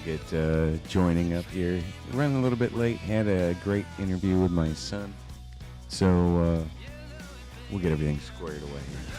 get joining up here. Running a little bit late. Had a great interview with my son. So we'll get everything squared away here.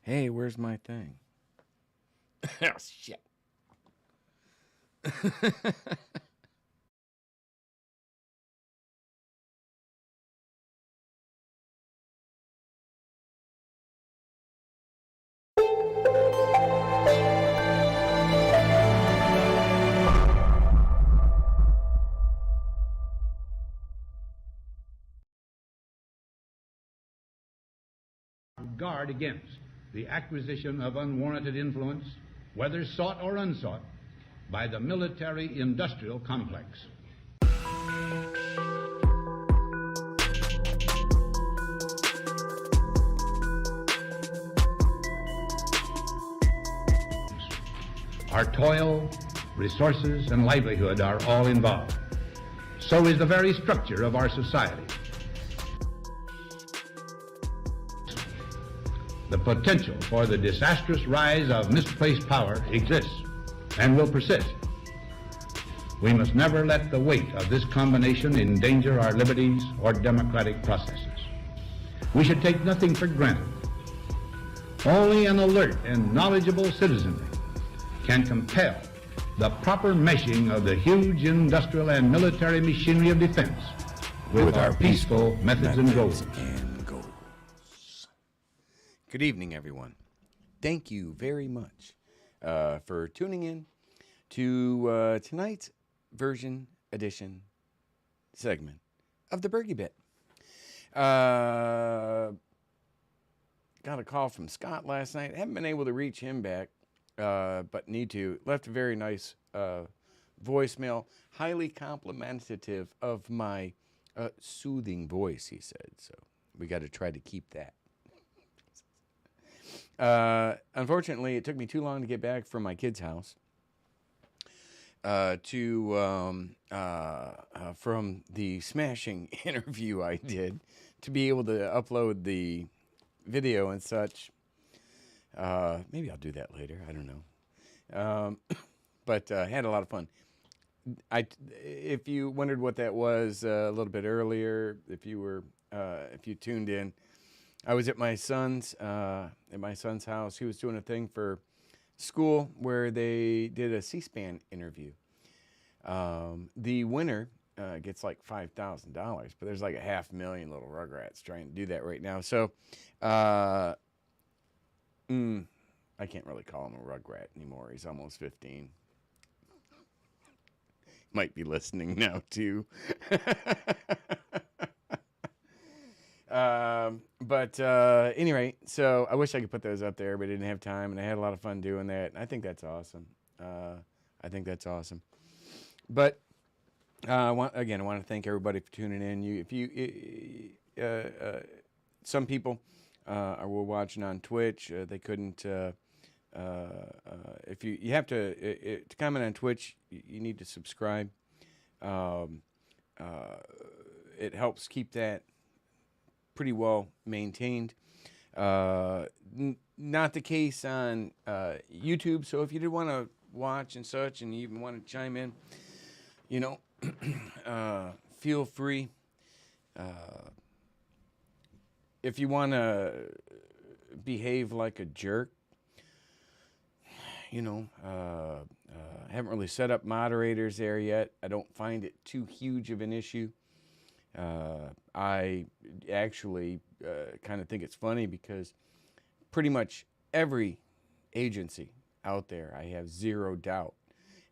Hey, where's my thing? Oh, shit. Guard against the acquisition of unwarranted influence, whether sought or unsought, by the military-industrial complex. Our toil, resources, and livelihood are all involved. So is the very structure of our society. The potential for the disastrous rise of misplaced power exists and will persist. We must never let the weight of this combination endanger our liberties or democratic processes. We should take nothing for granted. Only an alert and knowledgeable citizenry can compel the proper meshing of the huge industrial and military machinery of defense with our peaceful methods and goals. Good evening, everyone. Thank you very much for tuning in to tonight's version edition segment of the Bergy-Bit. Got a call from Scott last night. Haven't been able to reach him back, but need to. Left a very nice voicemail, highly complimentary of my soothing voice, he said. So we got to try to keep that. Unfortunately, it took me too long to get back from my kid's house from the smashing interview I did to be able to upload the video and such. Maybe I'll do that later. I don't know. But had a lot of fun. If you wondered what that was a little bit earlier, if you tuned in, I was at my son's house. He was doing a thing for school where they did a C-SPAN interview. The winner gets like $5,000, but there's like 500,000 little rugrats trying to do that right now. So I can't really call him a rugrat anymore. He's almost 15. Might be listening now too. But anyway, so I wish I could put those up there, but I didn't have time, and I had a lot of fun doing that. I think that's awesome. But I want to thank everybody for tuning in. Some people were watching on Twitch. They couldn't. If you have to comment on Twitch, you need to subscribe. It helps keep that pretty well maintained. Not the case on YouTube. So if you did want to watch and such, and you even want to chime in, feel free. If you want to behave like a jerk, haven't really set up moderators there yet. I don't find it too huge of an issue. I actually kind of think it's funny because pretty much every agency out there, I have zero doubt,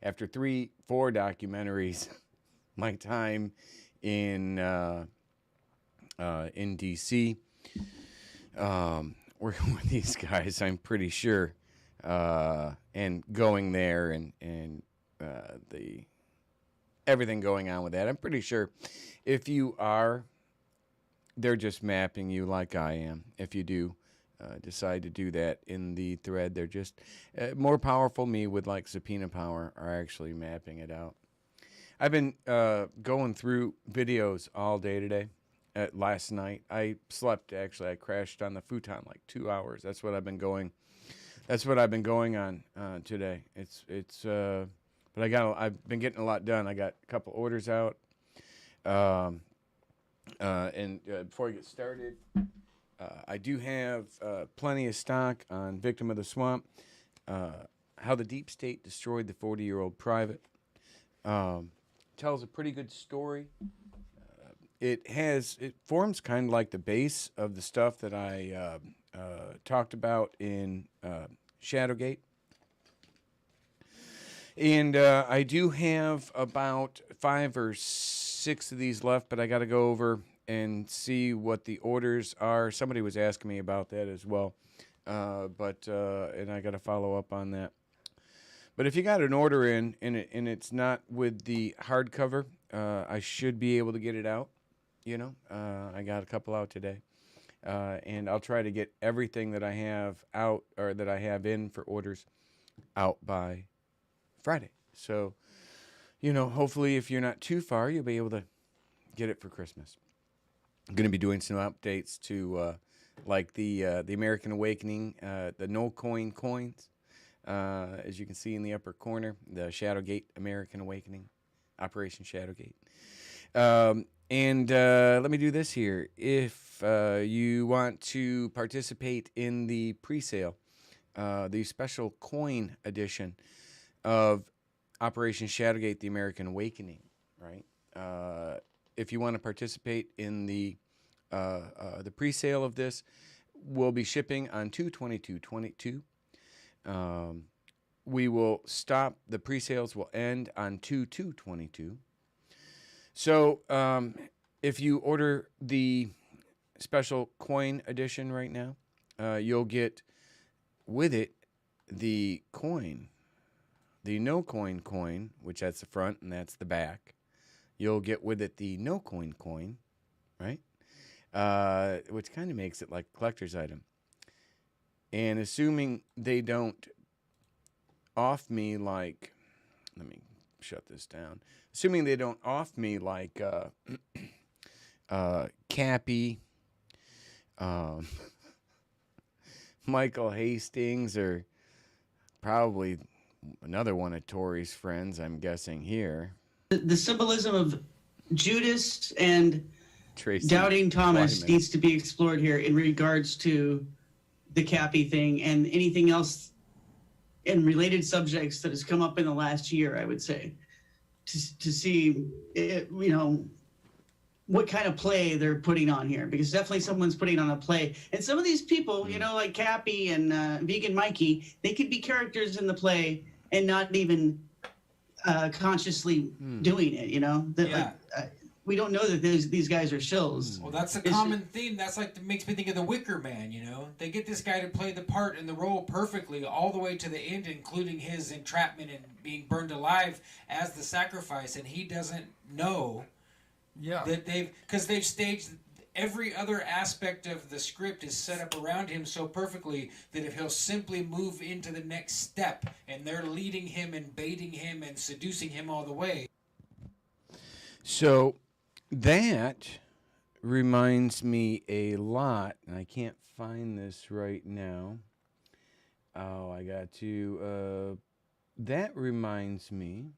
after 3-4 documentaries, my time in DC, working with these guys, I'm pretty sure, and going there and the everything going on with that, I'm pretty sure if you are, they're just mapping you like I am. If you do decide to do that in the thread, they're just more powerful. Me with like subpoena power are actually mapping it out. I've been going through videos all day today. Last night I slept, actually. I crashed on the futon like 2 hours. That's what I've been going on today. But I've been getting a lot done. I got a couple orders out. And before I get started, I do have plenty of stock on Victim of the Swamp, How the Deep State Destroyed the 40-Year-Old Private. Tells a pretty good story. It forms kind of like the base of the stuff that I talked about in Shadowgate. And I do have about 5 or 6 of these left, but I got to go over and see what the orders are. Somebody was asking me about that as well, and I got to follow up on that. But if you got an order in and it's not with the hardcover, I should be able to get it out. I got a couple out today, and I'll try to get everything that I have out or that I have in for orders out by Friday. So, hopefully if you're not too far, you'll be able to get it for Christmas. I'm going to be doing some updates to like the American Awakening, the no coin coins, as you can see in the upper corner, the Shadowgate American Awakening Operation Shadowgate. And let me do this here. If you want to participate in the pre-sale, the special coin edition of Operation Shadowgate: The American Awakening, right? If you want to participate in the pre-sale of this, we'll be shipping on 2/22/22. We will stop. The pre-sales will end on 2/2/22. So if you order the special coin edition right now, you'll get with it the coin, the no coin, which that's the front and that's the back. You'll get with it the no coin, right? Which kind of makes it like a collector's item. And assuming they don't off me like, let me shut this down. Assuming they don't off me like Cappy, Michael Hastings, or probably another one of Tori's friends, I'm guessing here. The symbolism of Judas and Tracy Doubting Thomas Wyman needs to be explored here in regards to the Cappy thing and anything else and related subjects that has come up in the last year, I would say, to see, what kind of play they're putting on here, because definitely someone's putting on a play. And some of these people, like Cappy and Vegan Mikey, they could be characters in the play and not even consciously doing it, we don't know that these guys are shills. Well, that's a common theme. That's like, that makes me think of the Wicker Man, They get this guy to play the part and the role perfectly all the way to the end, including his entrapment and being burned alive as the sacrifice, and he doesn't know that they've staged every other aspect of the script is set up around him so perfectly that if he'll simply move into the next step, and they're leading him and baiting him and seducing him all the way. So that reminds me a lot, and I can't find this right now. Oh, I got to. That reminds me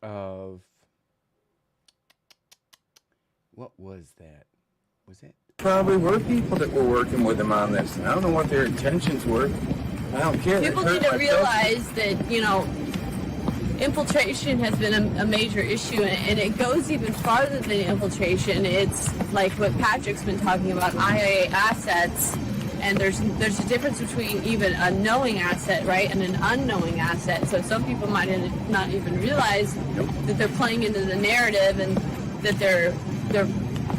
of, what was that? Was that? Probably were people that were working with him on this. And I don't know what their intentions were. I don't care. People need to realize that, infiltration has been a major issue, and it goes even farther than infiltration. It's like what Patrick's been talking about, IIA assets, and there's a difference between even a knowing asset, right, and an unknowing asset. So some people might not even realize that they're playing into the narrative and that they're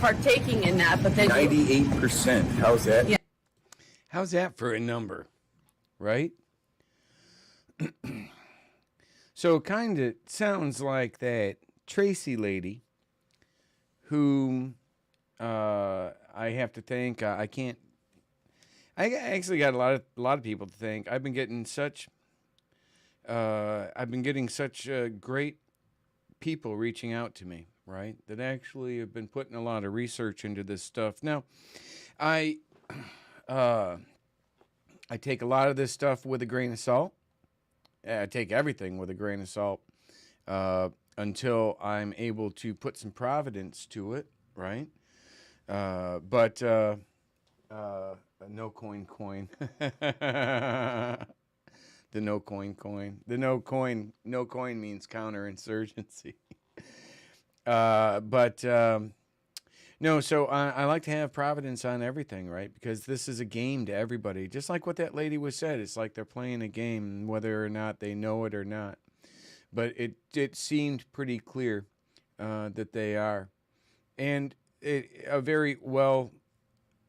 partaking in that. But then 98%. How's that? Yeah. How's that for a number, right? So it kind of sounds like that Tracy lady, whom I have to thank. I actually got a lot of people to thank. I've been getting such great people reaching out to me, right? That actually have been putting a lot of research into this stuff. Now, I take a lot of this stuff with a grain of salt. I take everything with a grain of salt until I'm able to put some providence to it, right? But no coin. The no coin. The no coin means counterinsurgency. No, so I like to have providence on everything, right? Because this is a game to everybody. Just like what that lady was said, it's like they're playing a game, whether or not they know it or not. But it seemed pretty clear that they are. And a very well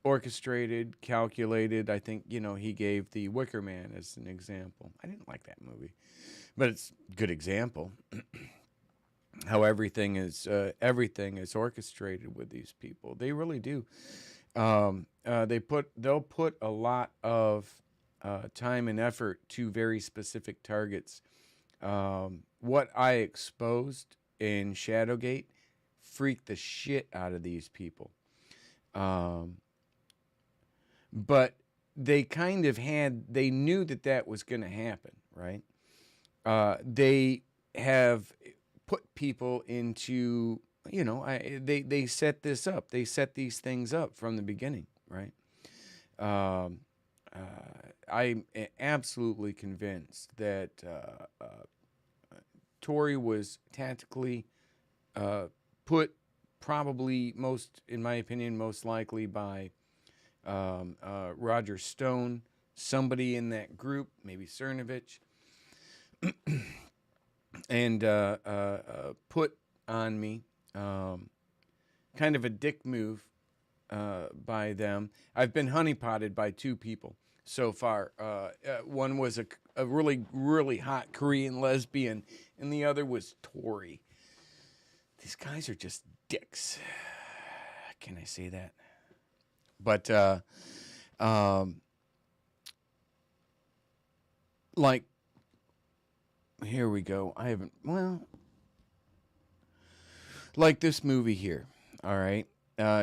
orchestrated, calculated, I think, he gave the Wicker Man as an example. I didn't like that movie, but it's a good example. How everything is orchestrated with these people. They really do. They'll put a lot of time and effort to very specific targets. What I exposed in Shadowgate freaked the shit out of these people. But they kind of they knew that was going to happen, right? They have put people into, you know, they set this up. They set these things up from the beginning, right? I'm absolutely convinced that Tory was tactically put, probably most, in my opinion, most likely by Roger Stone, somebody in that group, maybe Cernovich, and put on me, kind of a dick move by them. I've been honeypotted by 2 people so far. One was a really, really hot Korean lesbian, and the other was Tory. These guys are just dicks. Can I say that? But, like, here we go. I haven't, well, like this movie here, all right?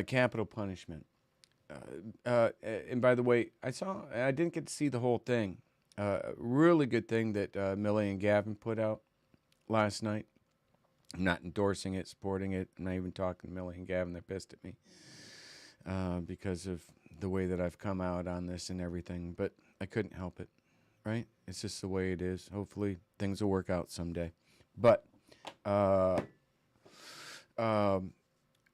Capital Punishment. And by the way, I didn't get to see the whole thing. Really good thing that Millie and Gavin put out last night. I'm not endorsing it, supporting it. I'm not even talking to Millie and Gavin. They're pissed at me because of the way that I've come out on this and everything. But I couldn't help it, right? It's just the way it is. Hopefully things will work out someday. But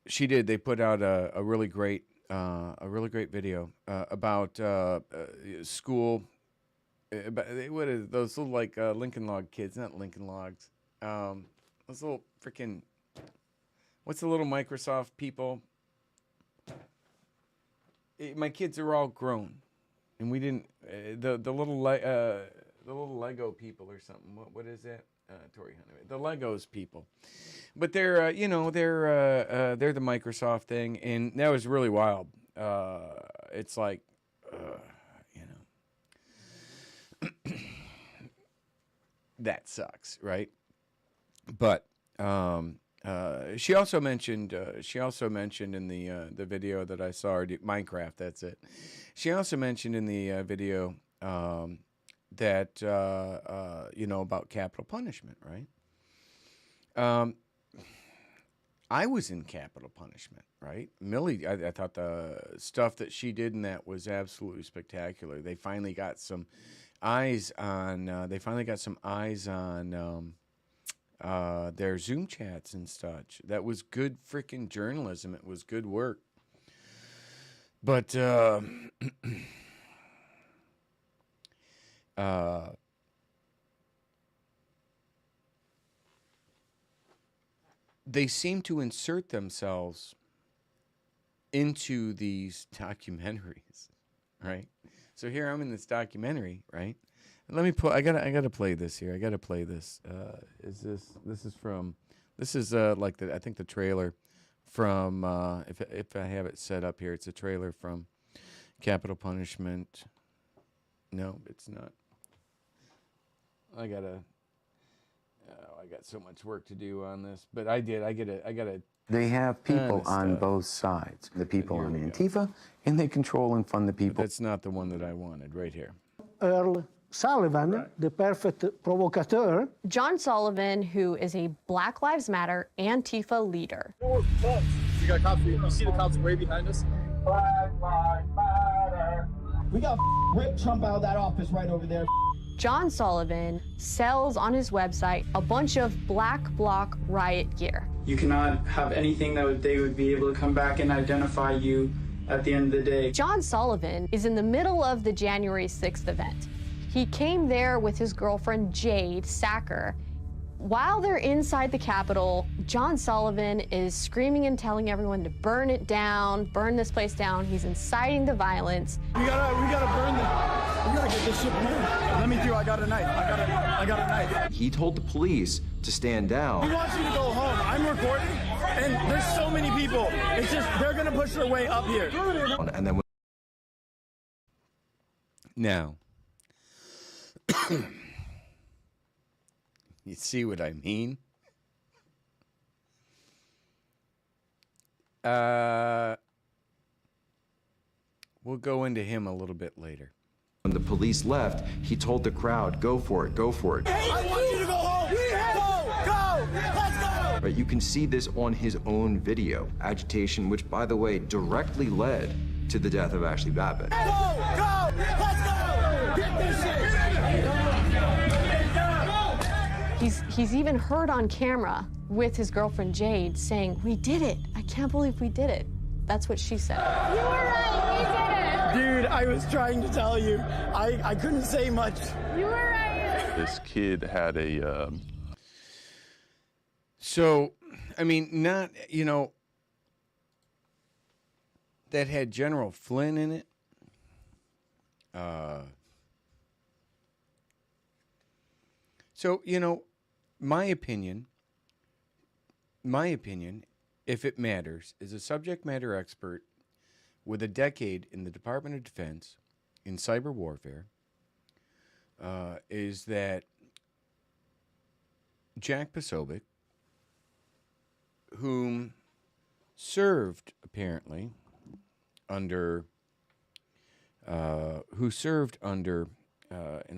she did. They put out a really great video about school. What is those little like Lincoln Log kids? Not Lincoln Logs. Those little freaking. What's the little Microsoft people? My kids are all grown, and we didn't. The little Lego people or something. What is that? Tori Hunter. The Legos people. But they're they're the Microsoft thing, and that was really wild. It's like, that sucks, right? But she also mentioned in the video that I saw, Minecraft. That's it. She also mentioned in the video that about capital punishment, right? I was in capital punishment, right? Millie, I thought the stuff that she did in that was absolutely spectacular. They finally got some eyes on. Their Zoom chats and such. That was good freaking journalism. It was good work. But they seem to insert themselves into these documentaries, right? So here I'm in this documentary, right? Let me put. I gotta play this here. I gotta play this. This is like I think the trailer from if I have it set up here, it's a trailer from Capital Punishment. No, it's not. I got so much work to do on this, but I gotta. They have people on both sides. The people on Antifa, and they control and fund the people. But that's not the one that I wanted. Right here. Earl Sullivan, the perfect provocateur. John Sullivan, who is a Black Lives Matter Antifa leader. Oh, fuck. We got cops. You see the cops way behind us? Black Lives Matter. We got Rip Trump out of that office right over there. John Sullivan sells on his website a bunch of Black Bloc riot gear. You cannot have anything that they would be able to come back and identify you at the end of the day. John Sullivan is in the middle of the January 6th event. He came there with his girlfriend, Jade Sacker. While they're inside the Capitol, John Sullivan is screaming and telling everyone to burn it down, burn this place down. He's inciting the violence. We gotta burn this. We gotta get this shit burned. Let me through. I got a knife. I got a knife. He told the police to stand down. He wants you to go home. I'm recording, and there's so many people. It's just they're gonna push their way up here. And then Now, you see what I mean? We'll go into him a little bit later. when the police left, he told the crowd, "Go for it, go for it." I want you to go home. Go, let's go. Right, you can see this on his own video. Agitation, which, by the way, directly led to the death of Ashley Babbitt. Go! Go! Let's go! Get this shit! He's even heard on camera with his girlfriend Jade saying, "We did it. I can't believe we did it." That's what she said. You were right. We did it. Dude, I was trying to tell you. I couldn't say much. You were right. This kid had a... So, I mean, not, you know, that had General Flynn in it. So, you know, my opinion, if it matters, is a subject matter expert with a decade in the Department of Defense in cyber warfare, is that Jack Posobiec, whom served apparently under, and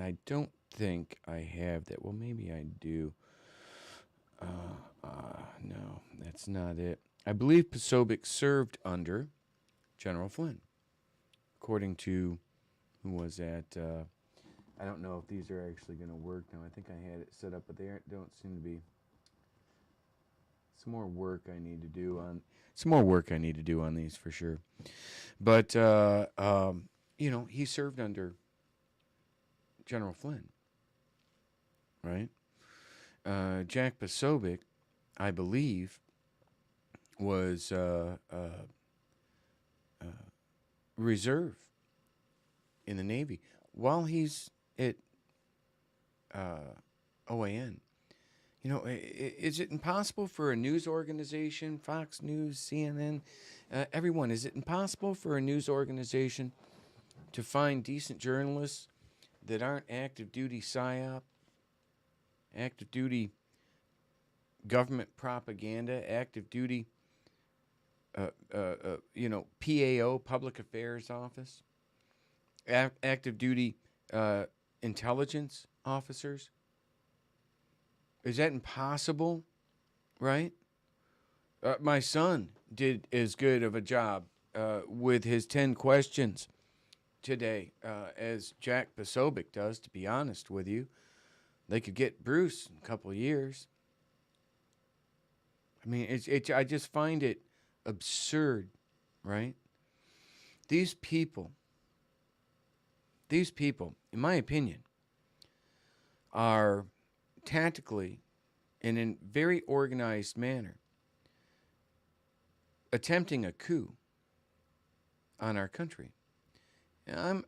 I don't think I have that. Well, maybe I do. No, that's not it. I believe Posobiec served under General Flynn, according to who was at. I don't know if these are actually going to work now. I think I had it set up, but they don't seem to be. Some more work I need to do on these for sure. But you know, he served under General Flynn, right? Jack Posobiec, I believe, was reserve in the Navy while he's at OAN. You know, is it impossible for a news organization, Fox News, CNN, everyone, is it impossible for a news organization to find decent journalists that aren't active duty PSYOP, active duty government propaganda, active duty, you know, PAO, Public Affairs Office, active duty intelligence officers? Is that impossible, right? My son did as good of a job with his 10 questions today as Jack Posobiec does, to be honest with you. They could get Bruce in a couple of years. I mean, I just find it absurd, right? These people, in my opinion, are tactically and in very organized manner attempting a coup on our country. I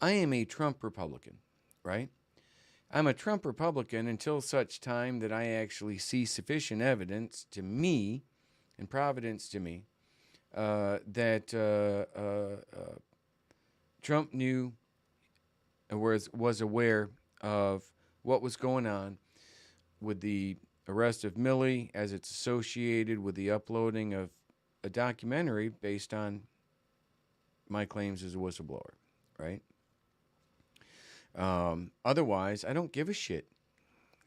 am a Trump Republican, right? I'm a Trump Republican until such time that I actually see sufficient evidence to me and providence to me that Trump knew and was aware of what was going on with the arrest of Milley as it's associated with the uploading of a documentary based on my claims as a whistleblower, right? Otherwise, I don't give a shit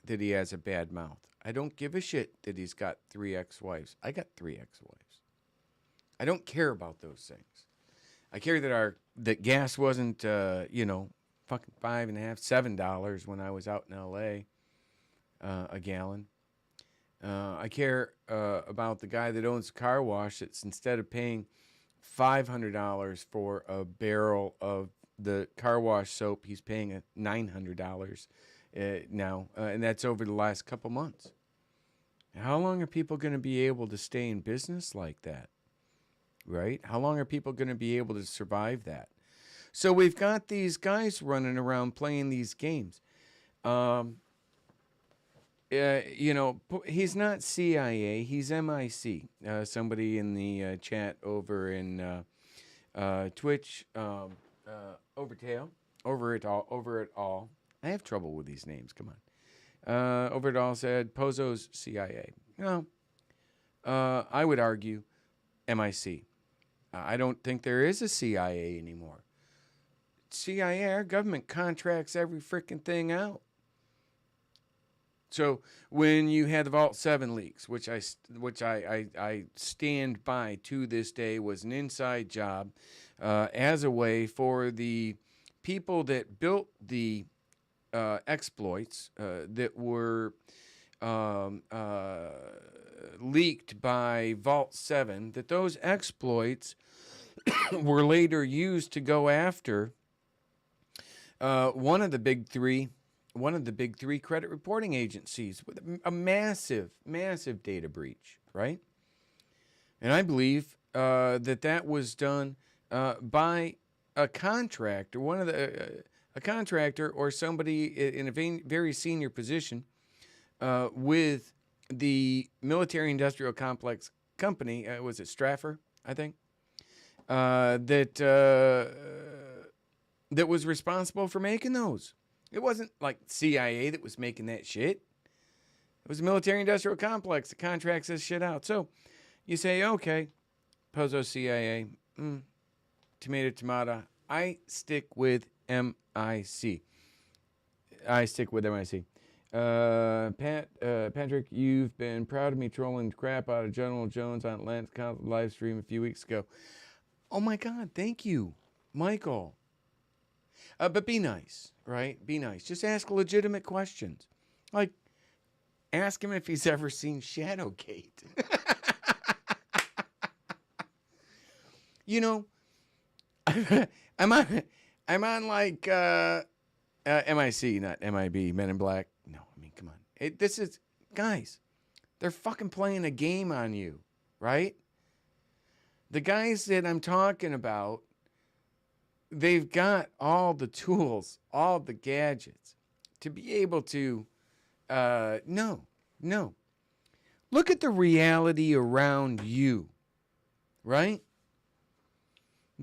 that he has a bad mouth. I don't give a shit that he's got 3 ex-wives. I got 3 ex-wives. I don't care about those things. I care that gas wasn't, you know, fucking $5.5, $7 when I was out in L.A. A gallon. I care about the guy that owns a car wash that's instead of paying $500 for a barrel of the car wash soap, he's paying $900 now, and that's over the last couple months. How long are people going to be able to stay in business like that, right? How long are people going to be able to survive that? So we've got these guys running around playing these games. You know, he's not CIA, he's MIC. Somebody in the chat over in Twitch, over it all. I have trouble with these names, come on. Over it all said, Pozo's CIA. No, I would argue MIC. I don't think there is a CIA anymore. CIA, our government contracts every freaking thing out. So when you had the Vault 7 leaks, which I stand by to this day, was an inside job as a way for the people that built the exploits that were leaked by Vault 7, that those exploits were later used to go after one of the big three credit reporting agencies with a massive data breach, right? And I believe that was done by a contractor, a contractor or somebody in a very senior position with the military industrial complex company. Was it Straffer, I think? That was responsible for making those. It wasn't like CIA that was making that shit. It was a military industrial complex that contracts this shit out. So you say, okay, Pozo CIA, tomato. I stick with MIC. Patrick, you've been proud of me trolling the crap out of General Jones on Atlantis Council live stream a few weeks ago. Oh my God, thank you, Michael. But be nice, right? Be nice. Just ask legitimate questions. Like, ask him if he's ever seen Shadowgate. You know, I'm on like MIC, not MIB, Men in Black. No, I mean, come on. This is, guys, they're fucking playing a game on you, right? The guys that I'm talking about, they've got all the tools, all the gadgets to be able to, no. Look at the reality around you, right?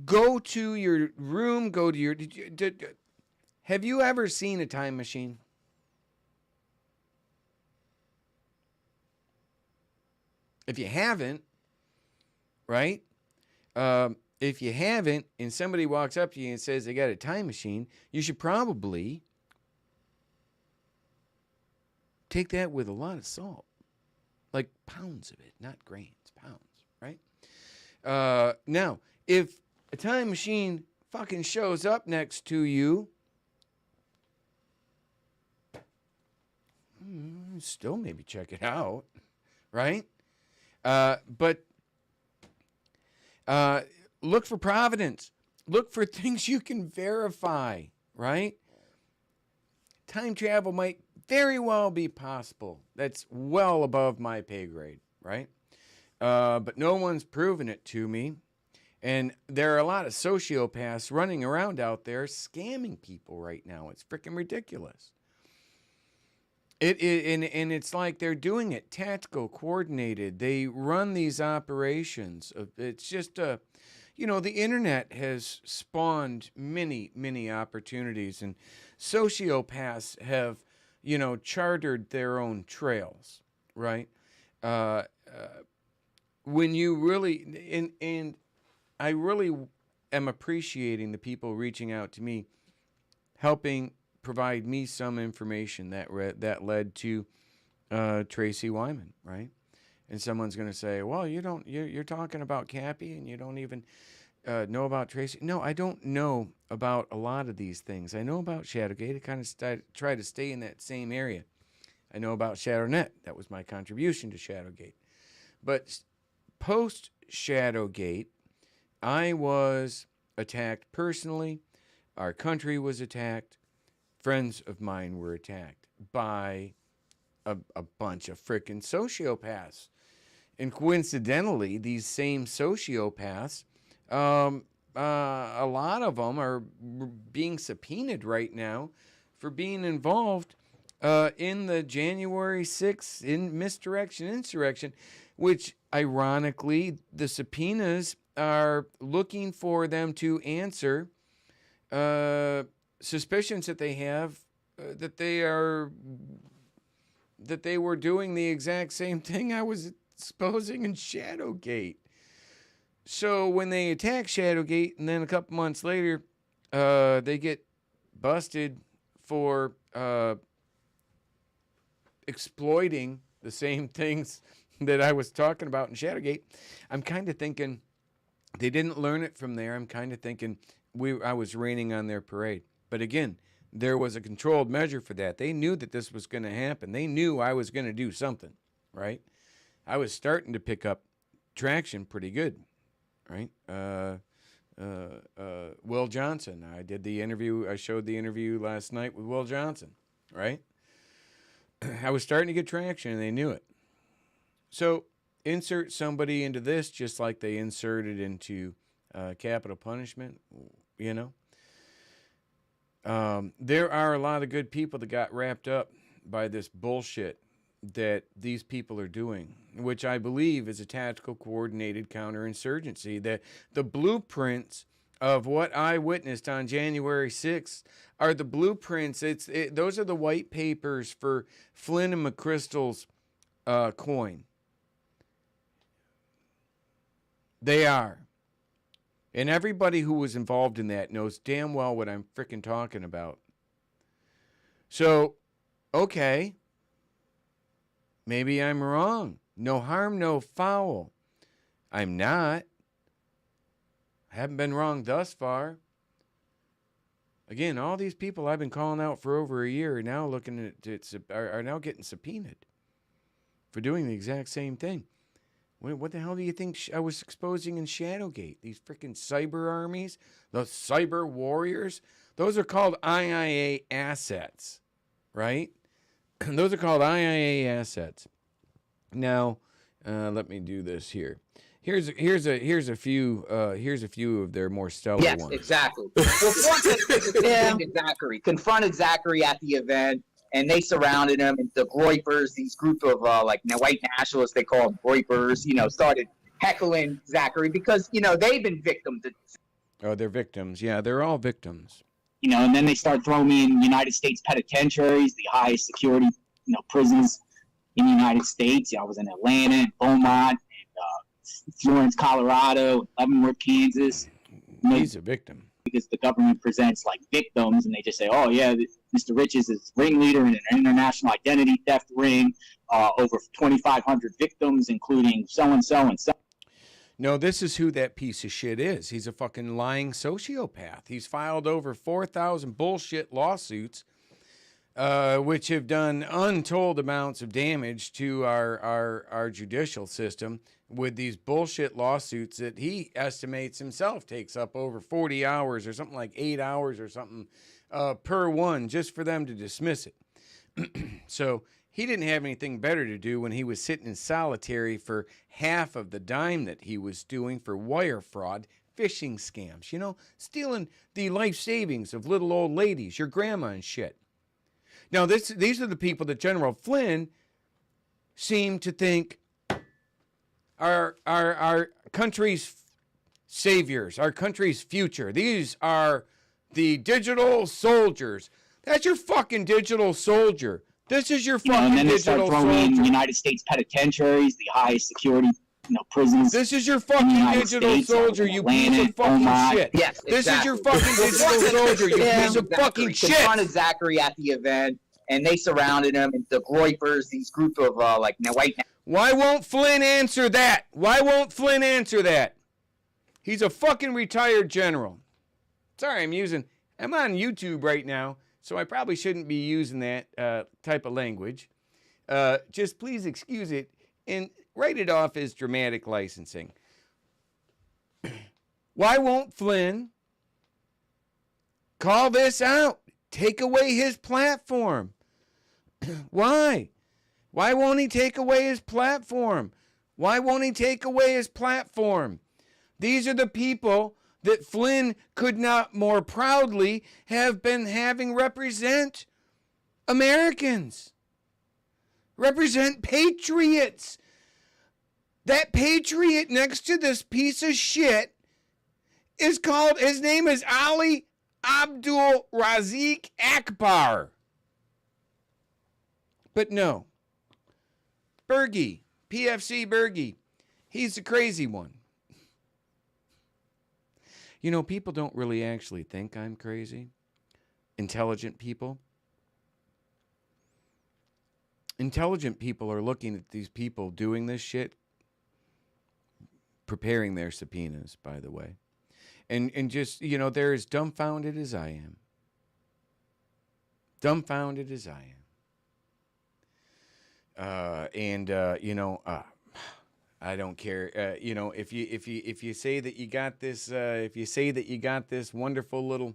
Go to your room, go to your, have you ever seen a time machine? If you haven't, right? If you haven't, and somebody walks up to you and says they got a time machine, you should probably take that with a lot of salt. Like pounds of it, not grains, pounds, right? Now, if a time machine fucking shows up next to you, still maybe check it out, right? But look for providence. Look for things you can verify, right? Time travel might very well be possible. That's well above my pay grade, right? But no one's proven it to me. And there are a lot of sociopaths running around out there scamming people right now. It's freaking ridiculous. And it's like they're doing it tactical, coordinated. They run these operations. It's just the internet has spawned many opportunities, and sociopaths have, chartered their own trails, right? When you really, and I really am appreciating the people reaching out to me, helping provide me some information that led to Tracy Wyman, right? And someone's going to say, "Well, you're talking about Cappy, and you don't even know about Tracy." No, I don't know about a lot of these things. I know about Shadowgate. I kind of try to stay in that same area. I know about ShadowNet. That was my contribution to Shadowgate. But post Shadowgate, I was attacked personally. Our country was attacked. Friends of mine were attacked by a bunch of frickin' sociopaths. And coincidentally, these same sociopaths, a lot of them are being subpoenaed right now for being involved in the January 6th insurrection, which ironically, the subpoenas are looking for them to answer suspicions that they have that they were doing the exact same thing I was exposing in Shadowgate. So when they attack Shadowgate, and then a couple months later, they get busted for exploiting the same things that I was talking about in Shadowgate. I'm kind of thinking they didn't learn it from there. I'm kind of thinking I was raining on their parade. But again, there was a controlled measure for that. They knew that this was going to happen. They knew I was going to do something, right? I was starting to pick up traction pretty good, right? Will Johnson. I did the interview. I showed the interview last night with Will Johnson, right? I was starting to get traction, and they knew it. So insert somebody into this just like they inserted into capital punishment, you know. There are a lot of good people that got wrapped up by this bullshit that these people are doing, which I believe is a tactical coordinated counterinsurgency. That the blueprints of what I witnessed on January 6th are the blueprints. Those are the white papers for Flynn and McChrystal's coin. They are. And everybody who was involved in that knows damn well what I'm freaking talking about. So, okay. Maybe I'm wrong. No harm, no foul. I'm not. I haven't been wrong thus far. Again, all these people I've been calling out for over a year are now are now getting subpoenaed for doing the exact same thing. What the hell do you think I was exposing in Shadowgate? These freaking cyber armies, the cyber warriors, those are called IIA assets, right? Those are called IIA assets. Now, let me do this here. Here's a few of their more stellar ones. Yes, exactly. Well, confronted Zachary at the event, and they surrounded him. And the Groypers, these group of white nationalists, they call them Groypers, started heckling Zachary because they've been victims. Oh, they're victims. Yeah, they're all victims. And then they start throwing me in United States penitentiaries, the highest security prisons in the United States. I was in Atlanta, and Beaumont, and Florence, Colorado, Leavenworth, Kansas. He's a victim. Because the government presents like victims, and they just say, "Oh yeah, Mr. Riches is ringleader in an international identity theft ring, over 2,500 victims, including so and so and so." No, this is who that piece of shit is. He's a fucking lying sociopath. He's filed over 4,000 bullshit lawsuits, which have done untold amounts of damage to our judicial system with these bullshit lawsuits that he estimates himself takes up over 40 hours or something like 8 hours or something per one just for them to dismiss it. So he didn't have anything better to do when he was sitting in solitary for half of the dime that he was doing for wire fraud, phishing scams, stealing the life savings of little old ladies, your grandma and shit. Now, these are the people that General Flynn seemed to think are our country's saviors, our country's future. These are the digital soldiers. That's your fucking digital soldier. This is your fucking digital soldier. And then they start throwing me in United States penitentiaries, the highest security prisons. This is your fucking digital soldier, you piece of fucking shit. Yes, exactly. This is your fucking digital soldier, you piece of fucking shit. Confronted Zachary at the event, and they surrounded him. And the Groypers, these group of white. Why won't Flynn answer that? Why won't Flynn answer that? He's a fucking retired general. Sorry, I'm on YouTube right now, so I probably shouldn't be using that type of language. Just please excuse it and write it off as dramatic licensing. Why won't Flynn call this out? Take away his platform. Why? Why won't he take away his platform? Why won't he take away his platform? These are the people that Flynn could not more proudly have been having represent Americans. Represent patriots. That patriot next to this piece of shit is called, his name is Ali Abdul Razik Akbar. But no. Bergy, PFC Bergy, he's the crazy one. People don't really actually think I'm crazy. Intelligent people. intelligent people are looking at these people doing this shit, preparing their subpoenas, by the way. And just, they're as dumbfounded as I am. Dumbfounded as I am. I don't care. If you say that you got this wonderful little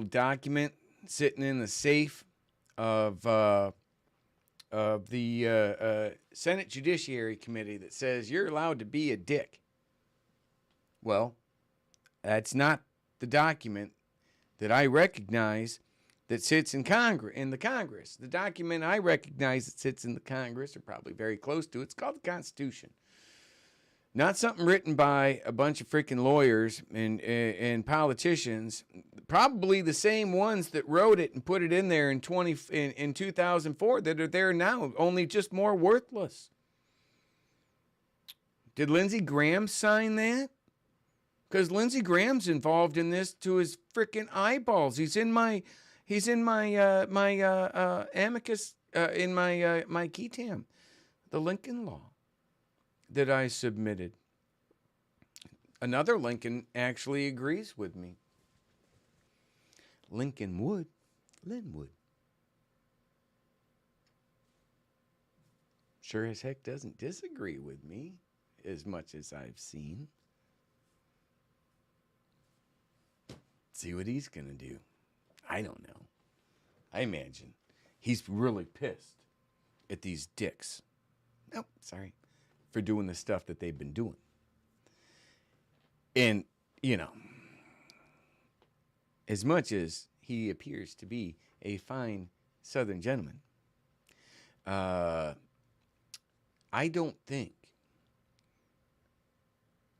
document sitting in the safe of the Senate Judiciary Committee that says you're allowed to be a dick. Well, that's not the document that I recognize that sits in the Congress. The document I recognize that sits in the Congress, or probably very close to it, it's called the Constitution. Not something written by a bunch of freaking lawyers and politicians, probably the same ones that wrote it and put it in there in 2004 that are there now, only just more worthless. Did Lindsey Graham sign that? Because Lindsey Graham's involved in this to his freaking eyeballs. He's in my amicus in my QTAM, the Lincoln Law that I submitted. Another Lincoln actually agrees with me. Linwood. Sure as heck doesn't disagree with me as much as I've seen. See what he's going to do. I don't know. I imagine he's really pissed at these dicks. Nope, sorry. For doing the stuff that they've been doing. And, as much as he appears to be a fine Southern gentleman, I don't think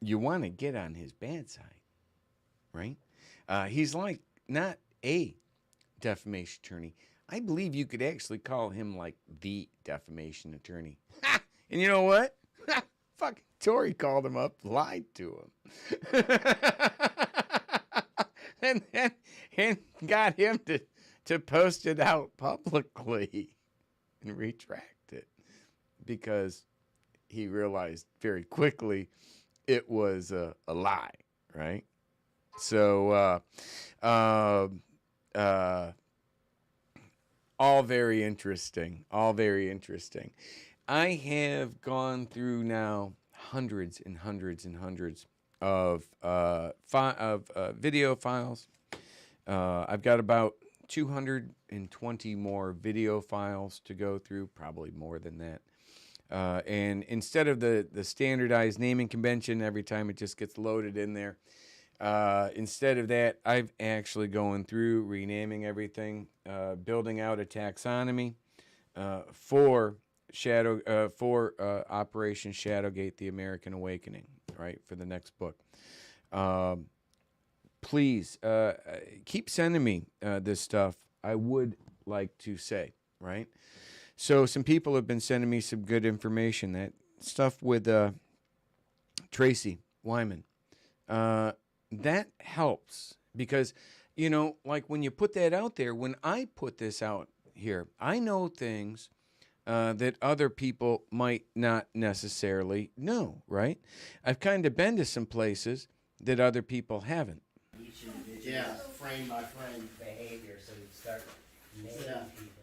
you want to get on his bad side, right? He's like not a defamation attorney. I believe you could actually call him like the defamation attorney. And you know what? Fucking Tory called him up, lied to him. and got him to post it out publicly and retract it because he realized very quickly it was a lie, right? So, all very interesting. All very interesting. I have gone through now hundreds and hundreds and hundreds of video files. I've got about 220 more video files to go through, probably more than that. And instead of the standardized naming convention, every time it just gets loaded in there, instead of that, I've actually going through, renaming everything, building out a taxonomy for Operation Shadowgate: The American Awakening, right, for the next book. Please keep sending me this stuff. I would like to say, right? So some people have been sending me some good information. That stuff with Tracy Wyman. That helps because, like when you put that out there, when I put this out here, I know things that other people might not necessarily know, right? I've kind of been to some places that other people haven't. Yeah, frame by frame behavior, so you start naming people.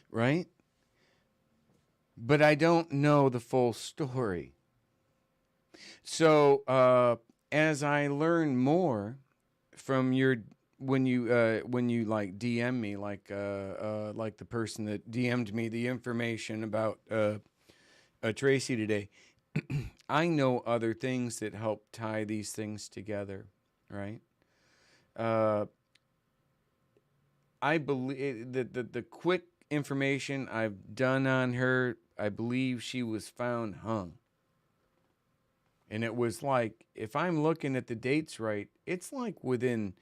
Right? But I don't know the full story. So as I learn more from when you like DM me, like the person that DM'd me the information about Tracy today, I know other things that help tie these things together, right? I believe that the quick information I've done on her, I believe she was found hung. And it was like, if I'm looking at the dates right, it's like within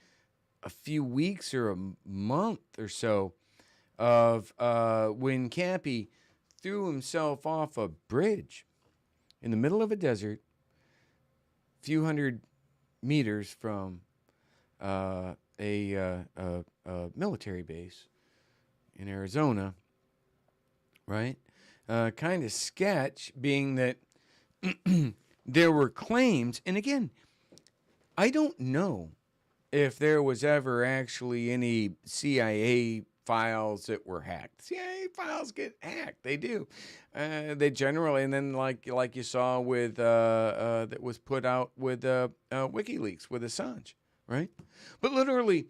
a few weeks or a month or so of when Cappy threw himself off a bridge in the middle of a desert, a few hundred meters from a military base in Arizona, right? Kind of sketch, being that there were claims, and again, I don't know if there was ever actually any CIA files that were hacked. CIA files get hacked. They do. They generally, and then like you saw with that was put out with WikiLeaks with Assange, right? But literally,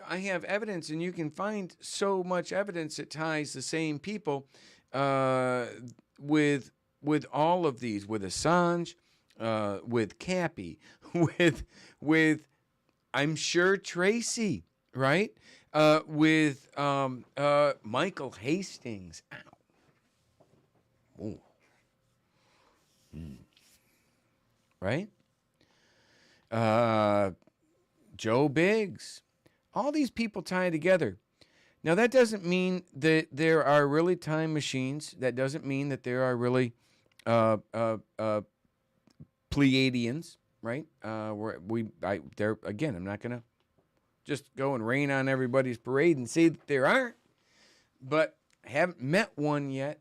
I have evidence, and you can find so much evidence that ties the same people with all of these, with Assange, with Cappy, with I'm sure Tracy, right? With Michael Hastings. Ow. Ooh. Right? Joe Biggs. All these people tie together. Now, that doesn't mean that there are really time machines. That doesn't mean that there are really Pleiadians, right? Again, I'm not going to just go and rain on everybody's parade and say that there aren't, but haven't met one yet.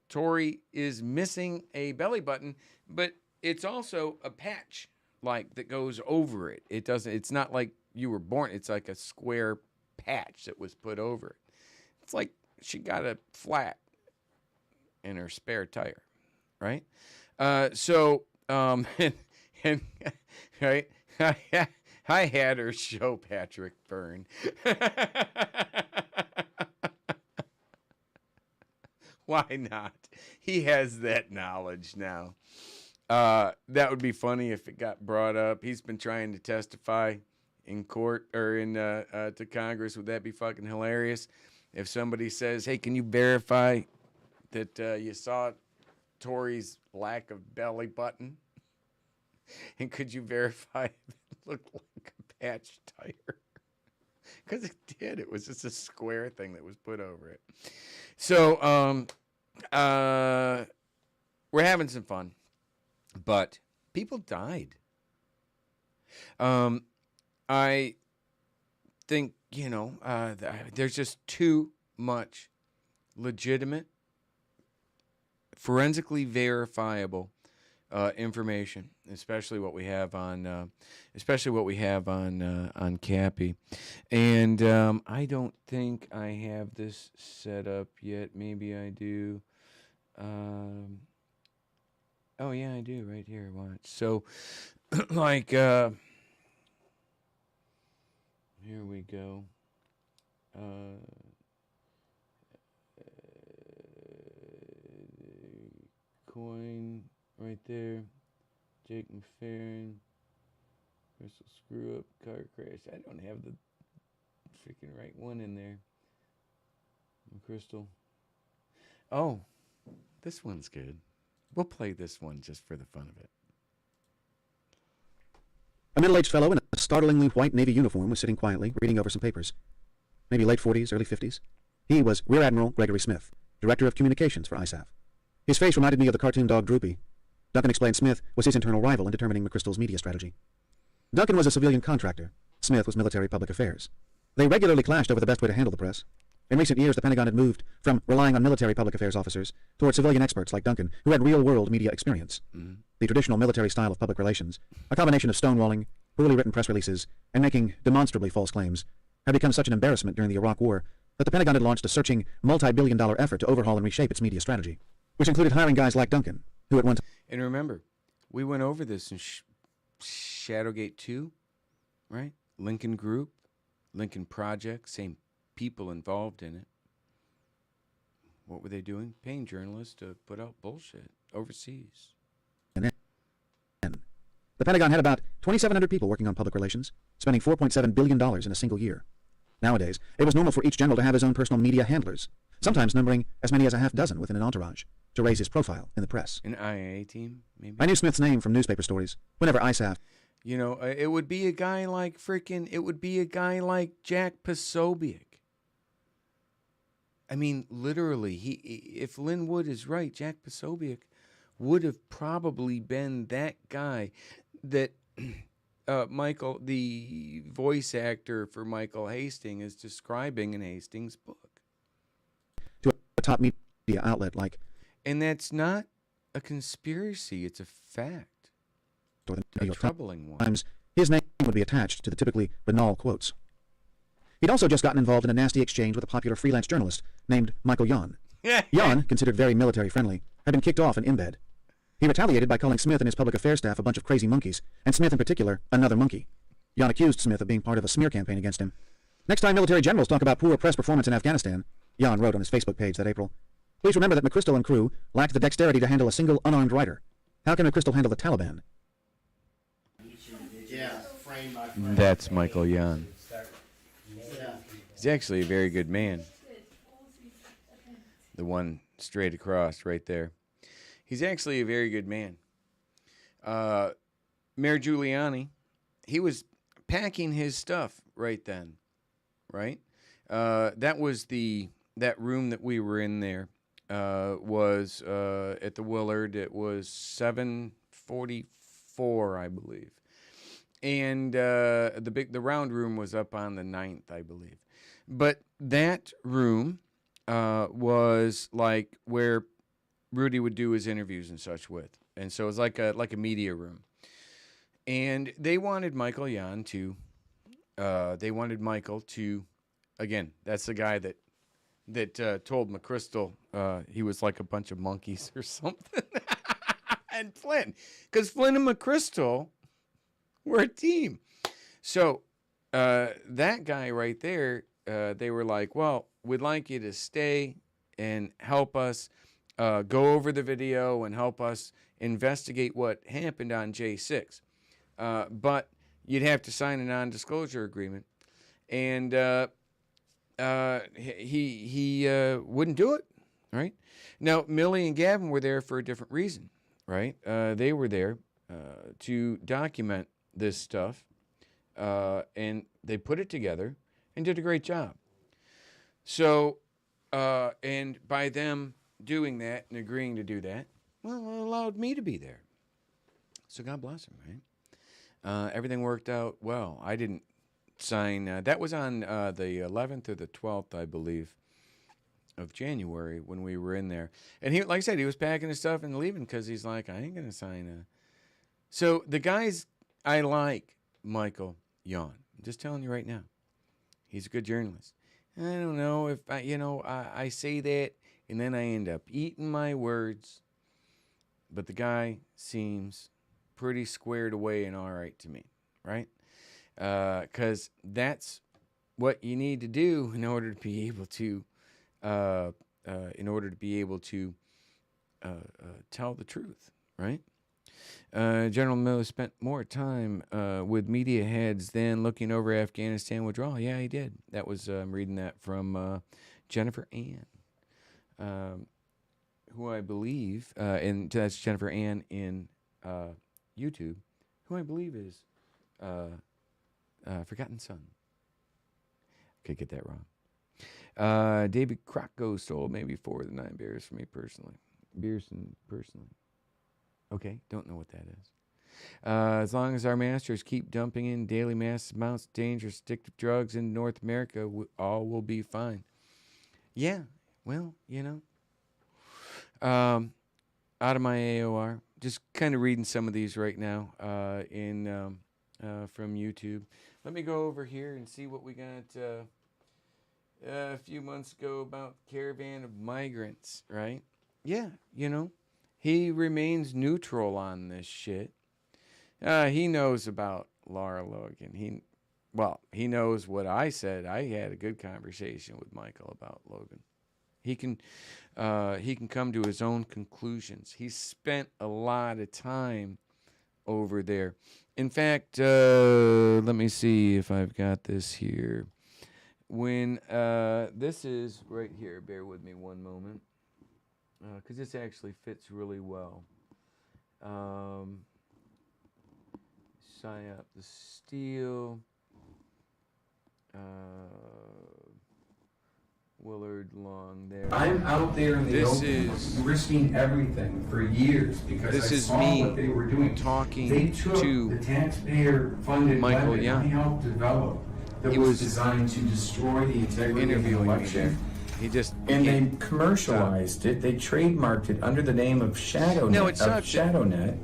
Tori is missing a belly button, but it's also a patch like that goes over it. It's not like you were born. It's like a square patch that was put over it. It's like she got a flat in her spare tire, right? And right, I had her show Patrick Byrne. Why not? He has that knowledge now. That would be funny if it got brought up. He's been trying to testify in court or in to Congress. Would that be fucking hilarious? If somebody says, "Hey, can you verify that you saw Tori's lack of belly button? And could you verify it looked like a patch tire?" Because it did. It was just a square thing that was put over it. So we're having some fun, but people died. I think, there's just too much legitimate, forensically verifiable information, especially what we have on Cappy. And I don't think I have this set up yet. Maybe I do. Oh yeah, I do right here. Watch. So, like, here we go. Coin right there. Jake McFerrin. Crystal screw up. Car crash. I don't have the freaking right one in there. Crystal. Oh, this one's good. We'll play this one just for the fun of it. A middle-aged fellow in a startlingly white Navy uniform was sitting quietly, reading over some papers. Maybe late 40s, early 50s. He was Rear Admiral Gregory Smith, Director of Communications for ISAF. His face reminded me of the cartoon dog Droopy. Duncan explained Smith was his internal rival in determining McChrystal's media strategy. Duncan was a civilian contractor. Smith was military public affairs. They regularly clashed over the best way to handle the press. In recent years, the Pentagon had moved from relying on military public affairs officers toward civilian experts like Duncan, who had real-world media experience. The traditional military style of public relations, a combination of stonewalling, poorly written press releases, and making demonstrably false claims, had become such an embarrassment during the Iraq War that the Pentagon had launched a searching, multi-billion-dollar effort to overhaul and reshape its media strategy, which included hiring guys like Duncan, who at one time... And remember, we went over this in Shadowgate 2, right? Lincoln Group, Lincoln Project, same people involved in it. What were they doing? Paying journalists to put out bullshit overseas. And then, the Pentagon had about 2,700 people working on public relations, spending $4.7 billion in a single year. Nowadays, it was normal for each general to have his own personal media handlers, sometimes numbering as many as a half dozen within an entourage, to raise his profile in the press. An IA team, maybe? I knew Smith's name from newspaper stories. Whenever ISAF... You know, it would be a guy like Jack Posobiec. I mean, literally, if Lynn Wood is right, Jack Posobiec would have probably been that guy that Michael, the voice actor for Michael Hastings, is describing in Hastings' book. To a top media outlet like... And that's not a conspiracy, it's a fact. Or the A New York troubling one. Times, his name would be attached to the typically banal quotes. He'd also just gotten involved in a nasty exchange with a popular freelance journalist named Michael Yon. Yon, considered very military-friendly, had been kicked off and in bed. He retaliated by calling Smith and his public affairs staff a bunch of crazy monkeys, and Smith in particular, another monkey. Yon accused Smith of being part of a smear campaign against him. Next time military generals talk about poor press performance in Afghanistan, Yon wrote on his Facebook page that April, please remember that McChrystal and crew lacked the dexterity to handle a single unarmed writer. How can McChrystal handle the Taliban? Yeah, frame by frame. That's Michael Yon. Yeah. He's actually a very good man. The one straight across right there. He's actually a very good man. Mayor Giuliani, he was packing his stuff right then, right? That room that we were in there was at the Willard. It was 744, I believe. And the round room was up on the 9th, I believe. But that room was like where Rudy would do his interviews and such with. And so it was like a media room. And they wanted Michael Yon to, again, that's the guy that told McChrystal he was like a bunch of monkeys or something. And Flynn, because Flynn and McChrystal were a team. So that guy right there, they were like, well, we'd like you to stay and help us go over the video and help us investigate what happened on J6. But you'd have to sign a non-disclosure agreement. And he wouldn't do it, right? Now, Millie and Gavin were there for a different reason, right? They were there to document this stuff, and they put it together and did a great job. So, and by them doing that and agreeing to do that, well, it allowed me to be there. So God bless him, right? Everything worked out well. I didn't sign. That was on the 11th or the 12th, I believe, of January when we were in there. And he, like I said, he was packing his stuff and leaving because he's like, I ain't going to sign. So the guys I like, Michael Yon. I'm just telling you right now. He's a good journalist. I don't know if I say that and then I end up eating my words. But the guy seems pretty squared away and all right to me, right? Because that's what you need to do in order to be able to, tell the truth, right? General Miller spent more time with media heads than looking over Afghanistan withdrawal. Yeah, he did. That was I'm reading that from Jennifer Ann, who I believe, and that's Jennifer Ann in YouTube, who I believe is Forgotten Son. Could get that wrong. David Crocco stole maybe 4 of the 9 bears for me personally. Beerson personally. Okay, don't know what that is. As long as our masters keep dumping in daily massive amounts of dangerous addictive drugs in North America, all will be fine. Yeah, well, out of my AOR, just kind of reading some of these right now from YouTube. Let me go over here and see what we got a few months ago about caravan of migrants, right? Yeah, he remains neutral on this shit. He knows about Laura Logan. He knows what I said. I had a good conversation with Michael about Logan. He can come to his own conclusions. He spent a lot of time over there. In fact, let me see if I've got this here. When this is right here, bear with me one moment, because this actually fits really well. Sign up the steel. Willard along there. I'm out there in the This open, is risking everything for years because this I is saw me what they were doing. talking They took to the taxpayer-funded Michael weapon Young. I helped develop that He was was designed to destroy the integrity of the interviewing me election. there. He just And they can't commercialized it. They trademarked it under the name of ShadowNet, No, it sucks. ShadowNet,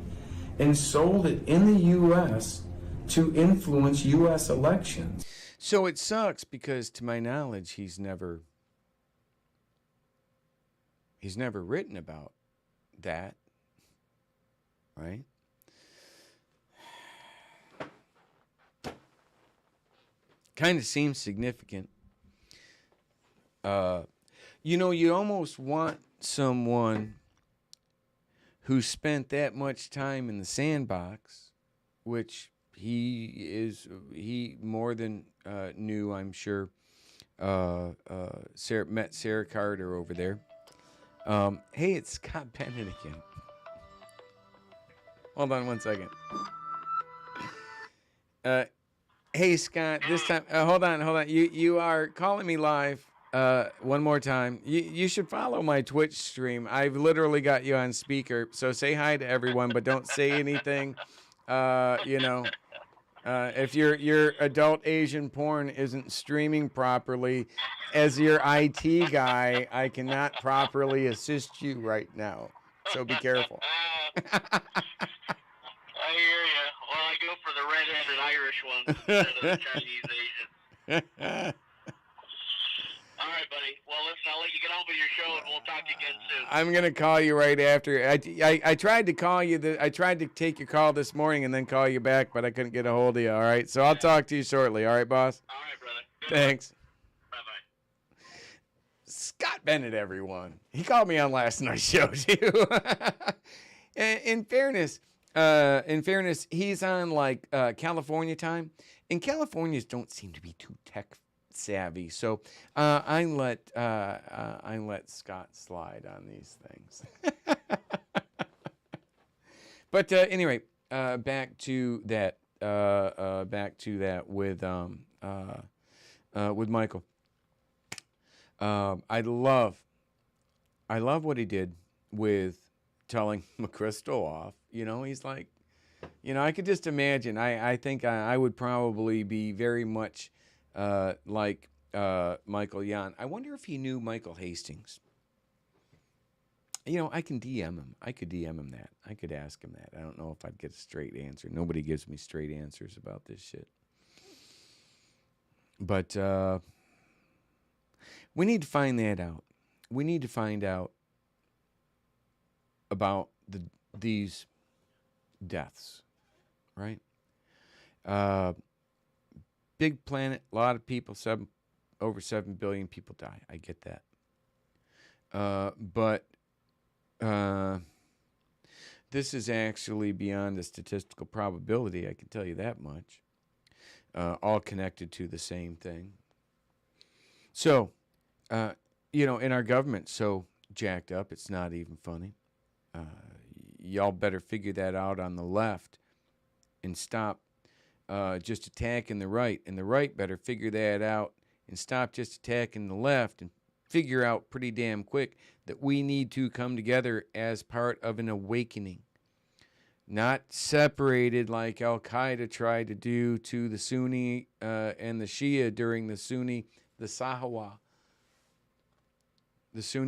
and sold it in the U.S. to influence U.S. elections. So it sucks because, to my knowledge, he's never written about that, right? Kind of seems significant. You know, you almost want someone who spent that much time in the sandbox, which he more than knew, I'm sure. Met Sarah Carter over there. Hey, it's Scott Bennett again. Hold on one second. Hey, Scott, this time, hold on. You are calling me live one more time. You should follow my Twitch stream. I've literally got you on speaker, so say hi to everyone, but don't say anything. If your adult Asian porn isn't streaming properly, as your IT guy, I cannot properly assist you right now. So be careful. I hear you. Well, I go for the red-headed Irish ones instead of the Chinese Asian. All right, buddy. Well, listen, I'll let you get on with your show, and we'll talk again soon. I'm gonna call you right after. I tried to call you. I tried to take your call this morning and then call you back, but I couldn't get a hold of you. All right, so I'll talk to you shortly. All right, boss. All right, brother. Thanks. Bye-bye. Scott Bennett, everyone. He called me on last night's show too. In fairness, he's on like California time, and Californians don't seem to be too tech savvy, so I let Scott slide on these things. But anyway, back to that with Michael. I love what he did with telling McChrystal off. You know, he's like, I could just imagine. I think I would probably be very much like Michael Young. I wonder if he knew Michael Hastings. I can DM him. I could DM him that. I could ask him that. I don't know if I'd get a straight answer. Nobody gives me straight answers about this shit. But we need to find that out. We need to find out about these deaths, right? Big planet, a lot of people, over 7 billion people die. I get that. But this is actually beyond a statistical probability, I can tell you that much. All connected to the same thing. So, in our government, so jacked up, it's not even funny. Y'all better figure that out on the left and stop just attacking the right. And the right better figure that out and stop just attacking the left and figure out pretty damn quick that we need to come together as part of an awakening. Not separated like Al-Qaeda tried to do to the Sunni and the Shia during the Sunni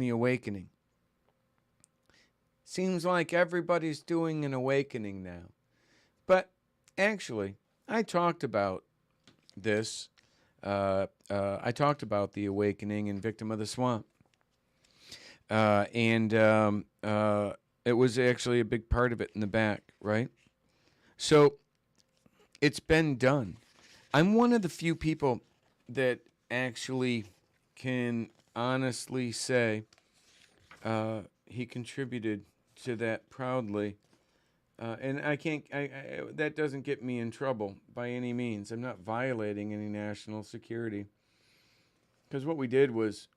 awakening. Seems like everybody's doing an awakening now. But actually, I talked about this. I talked about the awakening in Victim of the Swamp. And it was actually a big part of it in the back, right? So it's been done. I'm one of the few people that actually can honestly say he contributed to that proudly. And I can't, that doesn't get me in trouble by any means. I'm not violating any national security. Because what we did was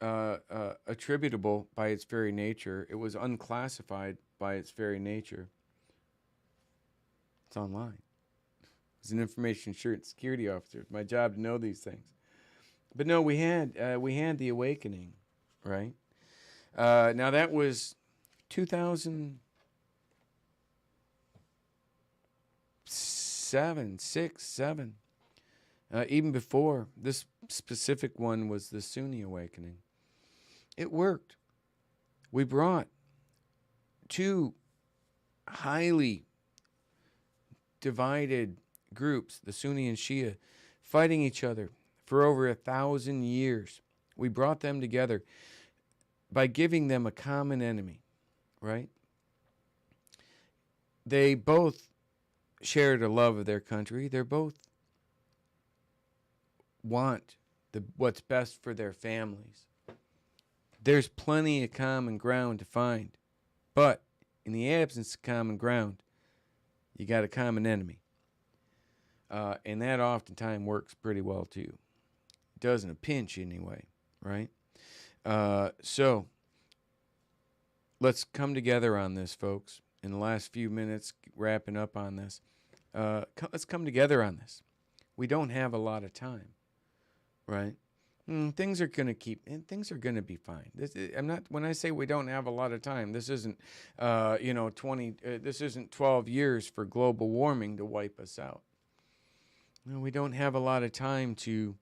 attributable by its very nature. It was unclassified by its very nature. It's online. As an information assurance security officer, it's my job to know these things. But no, we had the awakening, right? Now that was 2007, 6, 7. Even before this specific one was the Sunni awakening. It worked. We brought two highly divided groups, the Sunni and Shia, fighting each other for over 1,000 years. We brought them together by giving them a common enemy, right? They both shared a love of their country. They both want what's best for their families. There's plenty of common ground to find. But in the absence of common ground, you got a common enemy. And that oftentimes works pretty well too. It does in a pinch anyway, right? So let's come together on this, folks. In the last few minutes, wrapping up on this. Let's come together on this. We don't have a lot of time, right? Things are going to be fine. When I say we don't have a lot of time, this isn't, this isn't 12 years for global warming to wipe us out. No, we don't have a lot of time to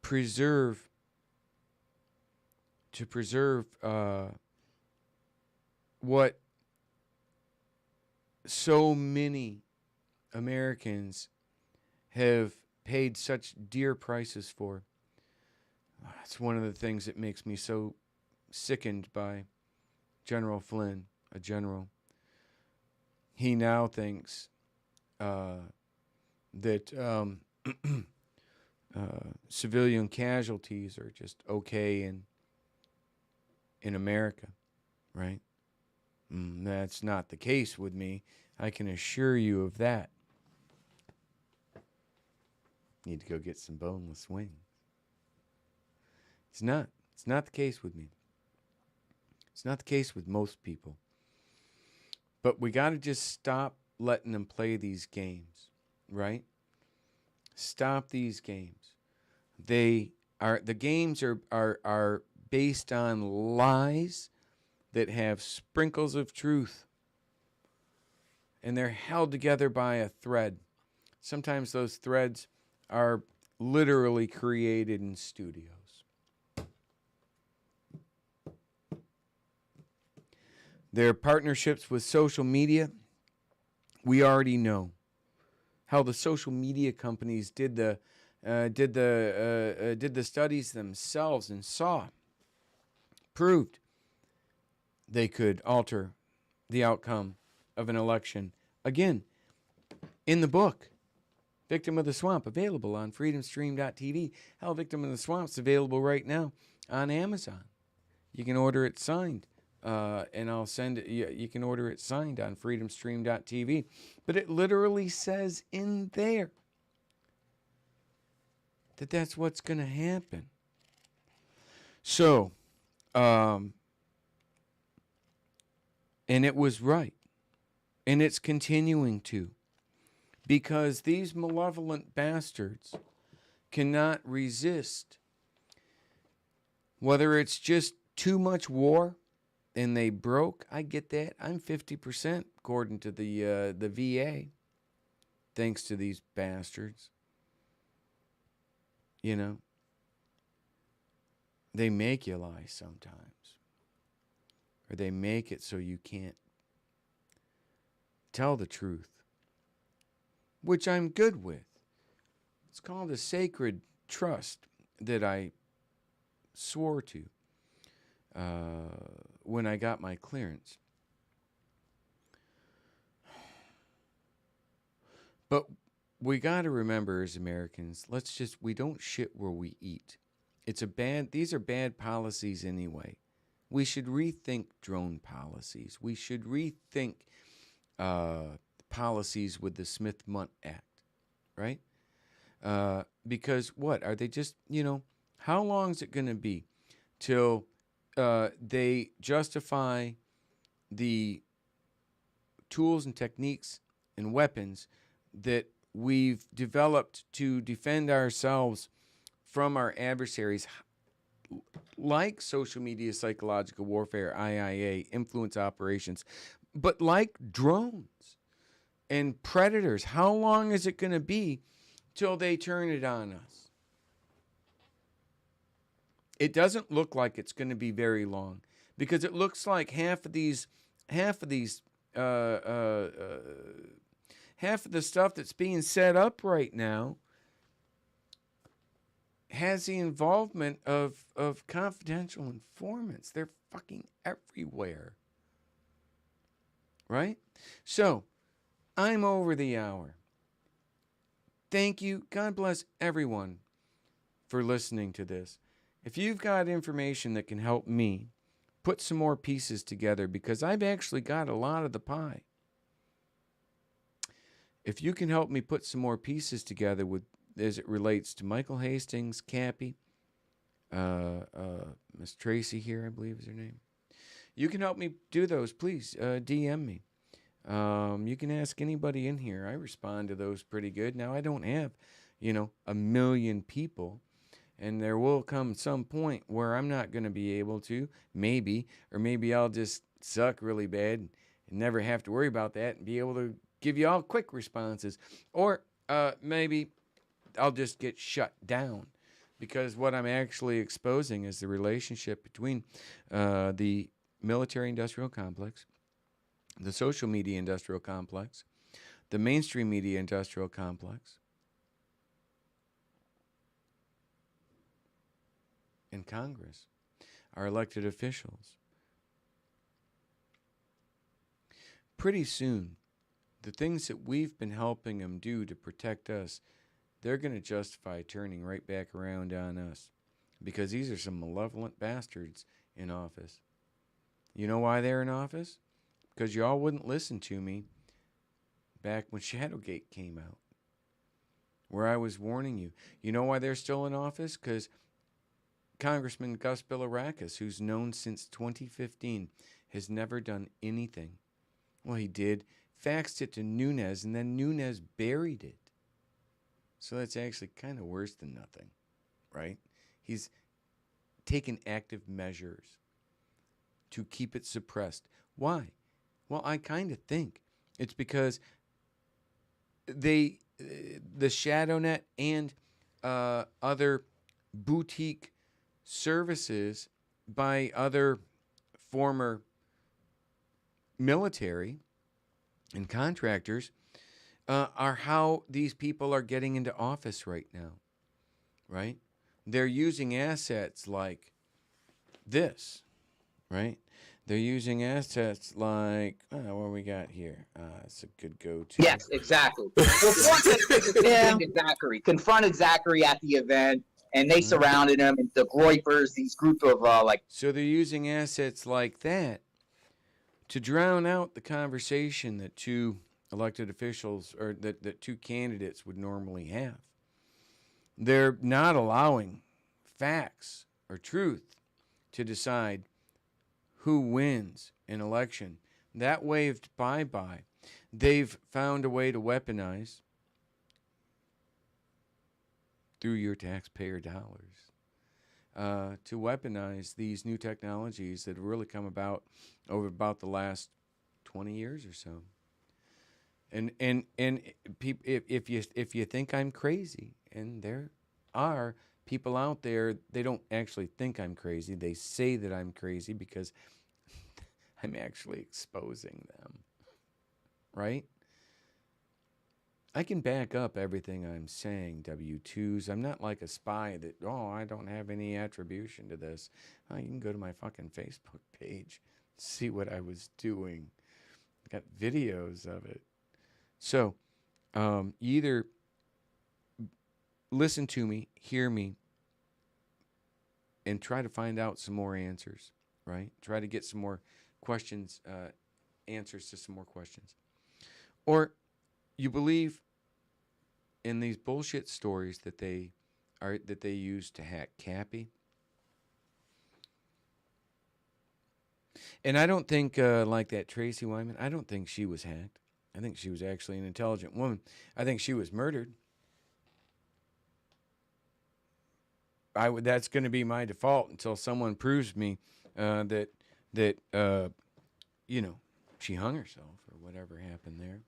preserve what so many Americans have paid such dear prices for. It's one of the things that makes me so sickened by General Flynn, a general. He now thinks that civilian casualties are just okay in America, right? That's not the case with me. I can assure you of that. Need to go get some boneless wings. It's not the case with me. It's not the case with most people. But we got to just stop letting them play these games, right? Stop these games. The games are based on lies that have sprinkles of truth. And they're held together by a thread. Sometimes those threads are literally created in studios. Their partnerships with social media, we already know how the social media companies did the studies themselves and proved they could alter the outcome of an election. Again, in the book, Victim of the Swamp, available on freedomstream.tv. Hell, Victim of the Swamp's available right now on Amazon. You can order it signed. And I'll send it. You can order it signed on freedomstream.tv. But it literally says in there that that's what's going to happen. So, and it was right. And it's continuing to. Because these malevolent bastards cannot resist. Whether it's just too much war and they broke, I get that. I'm 50% according to the VA. Thanks to these bastards. You know. They make you lie sometimes. Or they make it so you can't tell the truth. Which I'm good with. It's called a sacred trust that I swore to when I got my clearance. But we got to remember as Americans, we don't shit where we eat. These are bad policies anyway. We should rethink drone policies. We should rethink policies with the Smith-Mundt Act, right? Because what? Are they just, how long is it going to be till they justify the tools and techniques and weapons that we've developed to defend ourselves from our adversaries, like social media, psychological warfare, IIA, influence operations, but like drones and predators. How long is it going to be till they turn it on us? It doesn't look like it's going to be very long, because it looks like half of the stuff that's being set up right now has the involvement of confidential informants. They're fucking everywhere. Right? So, I'm over the hour. Thank you. God bless everyone for listening to this. If you've got information that can help me put some more pieces together, because I've actually got a lot of the pie. If you can help me put some more pieces together with as it relates to Michael Hastings, Cappy, Miss Tracy here, I believe is her name. You can help me do those, please. DM me. You can ask anybody in here. I respond to those pretty good. Now, I don't have, 1 million people. And there will come some point where I'm not going to be able to, maybe, or maybe I'll just suck really bad and never have to worry about that and be able to give you all quick responses. Or maybe I'll just get shut down, because what I'm actually exposing is the relationship between the military-industrial complex, the social media industrial complex, the mainstream media industrial complex, and Congress, our elected officials. Pretty soon, the things that we've been helping them do to protect us, they're going to justify turning right back around on us, because these are some malevolent bastards in office. You know why they're in office? Because y'all wouldn't listen to me back when Shadowgate came out, where I was warning you. You know why they're still in office? Because Congressman Gus Bilirakis, who's known since 2015, has never done anything. Well, he did. Faxed it to Nunes, and then Nunes buried it. So that's actually kind of worse than nothing, right? He's taken active measures to keep it suppressed. Why? Well, I kind of think it's because the ShadowNet and other boutique services by other former military and contractors are how these people are getting into office right now, right? They're using assets like this, right? They're using assets like, what we got here? It's a good go-to. Yes, exactly. Well, confronted Zachary at the event, and they surrounded him, and the Groypers, these group of So they're using assets like that to drown out the conversation that two elected officials, or that two candidates would normally have. They're not allowing facts or truth to decide who wins an election. That waved bye-bye. They've found a way to weaponize, through your taxpayer dollars, to weaponize these new technologies that have really come about over about the last 20 years or so. And if you think I'm crazy, and there are people out there, they don't actually think I'm crazy. They say that I'm crazy because I'm actually exposing them, right? I can back up everything I'm saying, W2s. I'm not like a spy that, I don't have any attribution to this. You can go to my fucking Facebook page, see what I was doing. Got videos of it. So, either listen to me, hear me, and try to find out some more answers, right? Try to get some more questions, answers to some more questions. Or you believe in these bullshit stories that they use to hack Cappy. And I don't think, like that Tracy Wyman, I don't think she was hacked. I think she was actually an intelligent woman. I think she was murdered. that's going to be my default until someone proves me that you know, she hung herself or whatever happened there.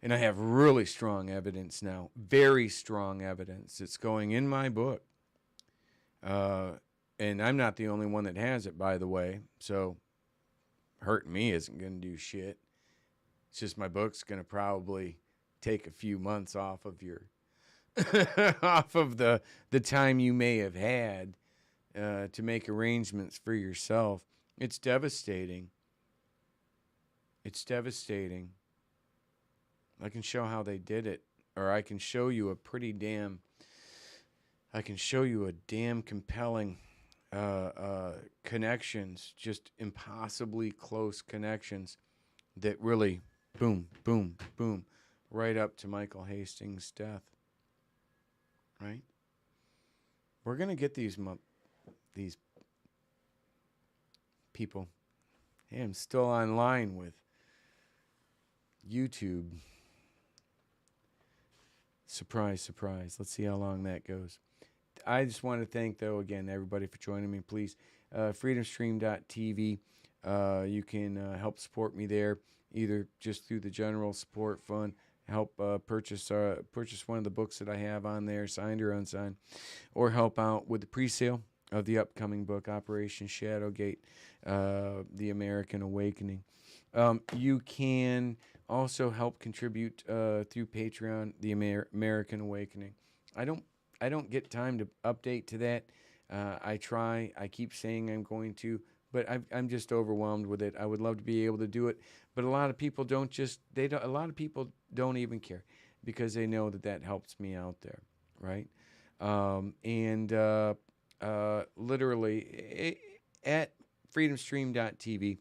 And I have really strong evidence now, very strong evidence. It's going in my book. And I'm not the only one that has it, by the way. So hurting me isn't going to do shit. It's just my book's going to probably take a few months off of your off of the time you may have had to make arrangements for yourself. It's devastating. It's devastating. I can show how they did it, or I can show you a damn compelling connections, just impossibly close connections that really boom, boom, boom, right up to Michael Hastings' death. Right? We're gonna get these people. Hey, I'm still online with YouTube. Surprise, surprise. Let's see how long that goes. I just want to thank, though, again, everybody for joining me. Please, freedomstream.tv. You can help support me there, either just through the general support fund, help purchase one of the books that I have on there, signed or unsigned, or help out with the pre-sale of the upcoming book, Operation Shadowgate, The American Awakening. You can also help contribute through Patreon, The American Awakening. I don't get time to update to that. I try. I keep saying I'm going to, but I'm just overwhelmed with it. I would love to be able to do it, but a lot of people don't. A lot of people don't even care because they know that helps me out there, right? Literally at freedomstream.tv,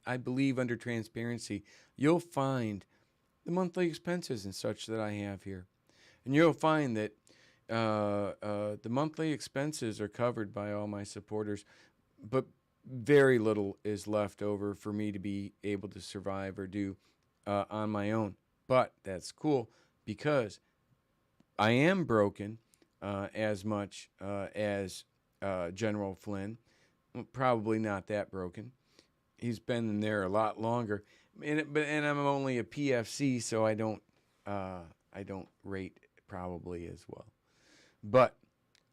I believe under transparency, you'll find the monthly expenses and such that I have here. And you'll find that the monthly expenses are covered by all my supporters, but very little is left over for me to be able to survive or do on my own. But that's cool because I am broken as much as General Flynn. Well, probably not that broken. He's been in there a lot longer, and I'm only a PFC, so I don't rate probably as well. But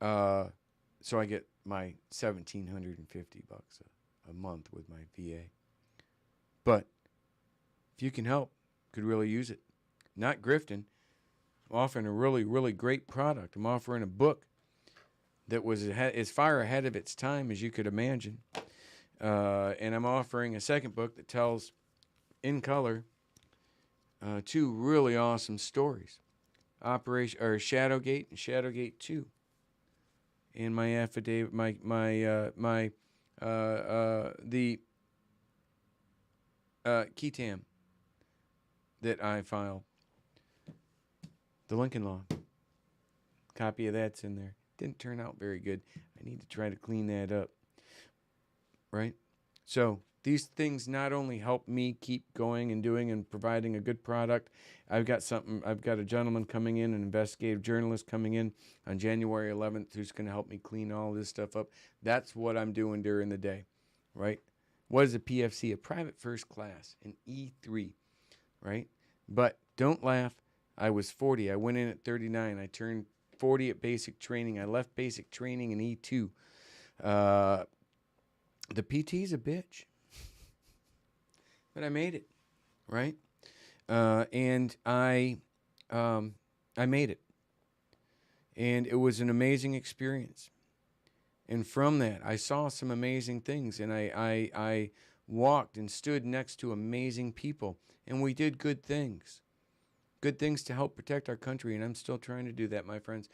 so I get my $1,750 a month with my VA. But if you can help, could really use it. Not grifting. I'm offering a really, really great product. I'm offering a book that was as far ahead of its time as you could imagine. And I'm offering a second book that tells, in color, two really awesome stories. Shadowgate and Shadowgate 2. And my affidavit, the key tam that I filed. The Lincoln Law. Copy of that's in there. Didn't turn out very good. I need to try to clean that up. Right? So these things not only help me keep going and doing and providing a good product. I've got a gentleman coming in, an investigative journalist coming in on January 11th who's going to help me clean all this stuff up. That's what I'm doing during the day. Right? What is a PFC? A private first class, an E3. Right? But don't laugh. I was 40. I went in at 39. I turned 40 at basic training. I left basic training in E2. The PT's a bitch. But I made it, right? And I made it. And it was an amazing experience. And from that, I saw some amazing things. And I walked and stood next to amazing people. And we did good things. Good things to help protect our country. And I'm still trying to do that, my friends.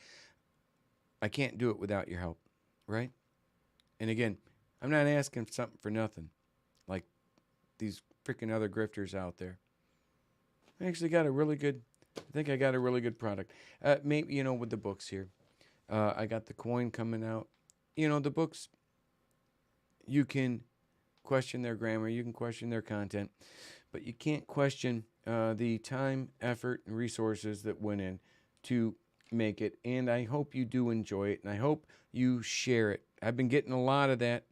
I can't do it without your help, right? And again, I'm not asking something for nothing, like these freaking other grifters out there. I actually got a really good product. Maybe, with the books here. I got the coin coming out. The books, you can question their grammar, you can question their content, but you can't question the time, effort, and resources that went in to make it, and I hope you do enjoy it, and I hope you share it. I've been getting a lot of that.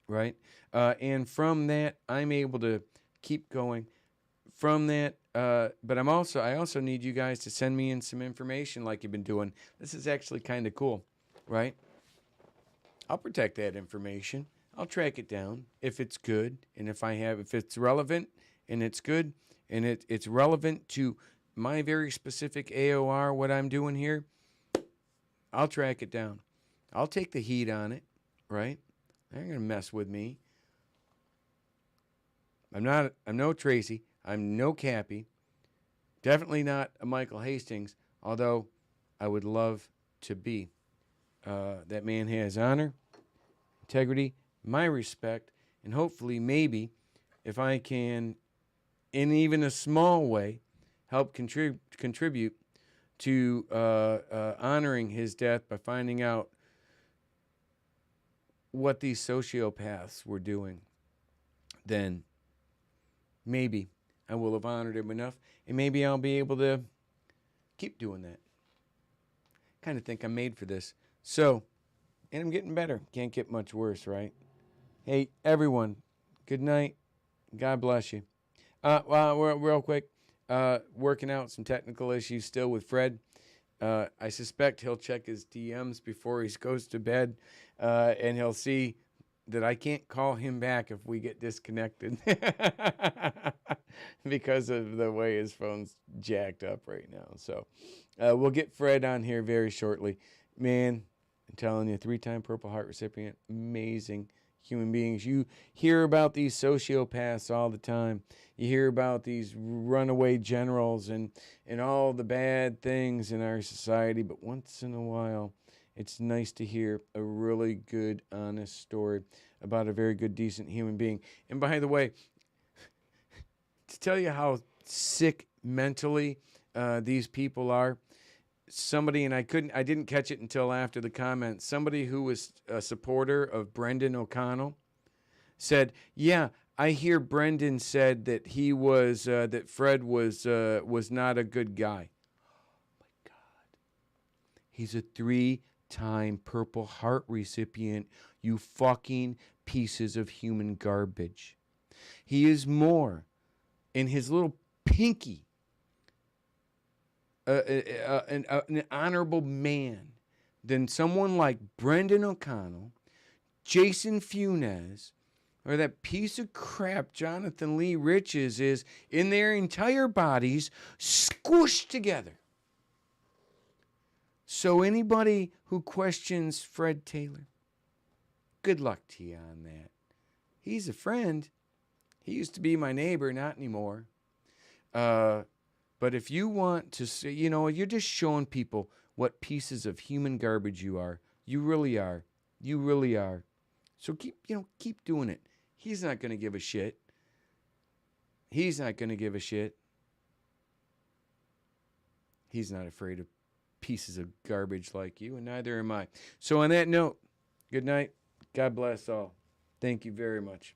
Right? And from that, I'm able to keep going. From that, but I also need you guys to send me in some information like you've been doing. This is actually kind of cool, right? I'll protect that information. I'll track it down if it's good, and if it's relevant and it's good, and it's relevant to my very specific AOR, what I'm doing here, I'll track it down. I'll take the heat on it, right? They're going to mess with me. I'm no Tracy. I'm no Cappy. Definitely not a Michael Hastings, although I would love to be. That man has honor, integrity, my respect, and hopefully maybe if I can, in even a small way, help contribute to honoring his death by finding out what these sociopaths were doing, then maybe I will have honored him enough, and maybe I'll be able to keep doing that. Kind of think I'm made for this. So, and I'm getting better. Can't get much worse, right? Hey, everyone, good night. God bless you. Well, real quick, working out some technical issues still with Fred. I suspect he'll check his DMs before he goes to bed, and he'll see that I can't call him back if we get disconnected because of the way his phone's jacked up right now. So we'll get Fred on here very shortly. Man, I'm telling you, 3-time Purple Heart recipient, amazing human beings. You hear about these sociopaths all the time. You hear about these runaway generals and all the bad things in our society, but once in a while, it's nice to hear a really good, honest story about a very good, decent human being. And by the way, to tell you how sick mentally these people are, somebody, and I didn't catch it until after the comment, somebody who was a supporter of Brendan O'Connell said, yeah, I hear Brendan said that he was, that Fred was not a good guy. Oh my God. He's a 3-time Purple Heart recipient, you fucking pieces of human garbage. He is more in his little pinky an honorable man than someone like Brendan O'Connell, Jason Funes, or that piece of crap Jonathan Lee Riches is in their entire bodies squished together. So anybody who questions Fred Taylor, good luck to you on that. He's a friend. He used to be my neighbor, not anymore. But if you want to see, you're just showing people what pieces of human garbage you are. You really are. You really are. So keep doing it. He's not going to give a shit. He's not going to give a shit. He's not afraid of pieces of garbage like you, and neither am I. So on that note, good night. God bless all. Thank you very much.